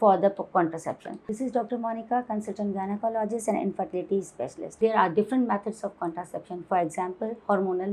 for the contraception. This is Dr. Monica, consultant gynecologist and infertility specialist. There are different methods of contraception. For example, hormonal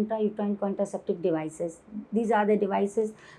intrauterine contraceptive devices. These are the devices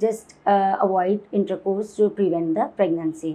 just avoid intercourse to prevent the pregnancy.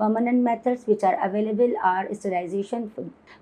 Permanent methods which are available are sterilization.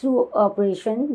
through operation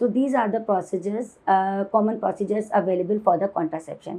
So these are the procedures, common procedures available for the contraception.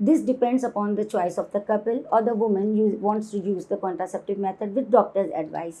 this depends upon the choice of the couple or the woman wants to use the contraceptive method with doctor's advice.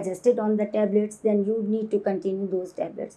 adjusted on the tablets then you need to continue those tablets.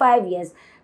5 years,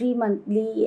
3 monthly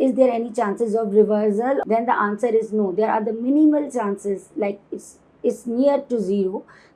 is there any chances of reversal? Then the answer is no. There are the minimal chances, like it's near to zero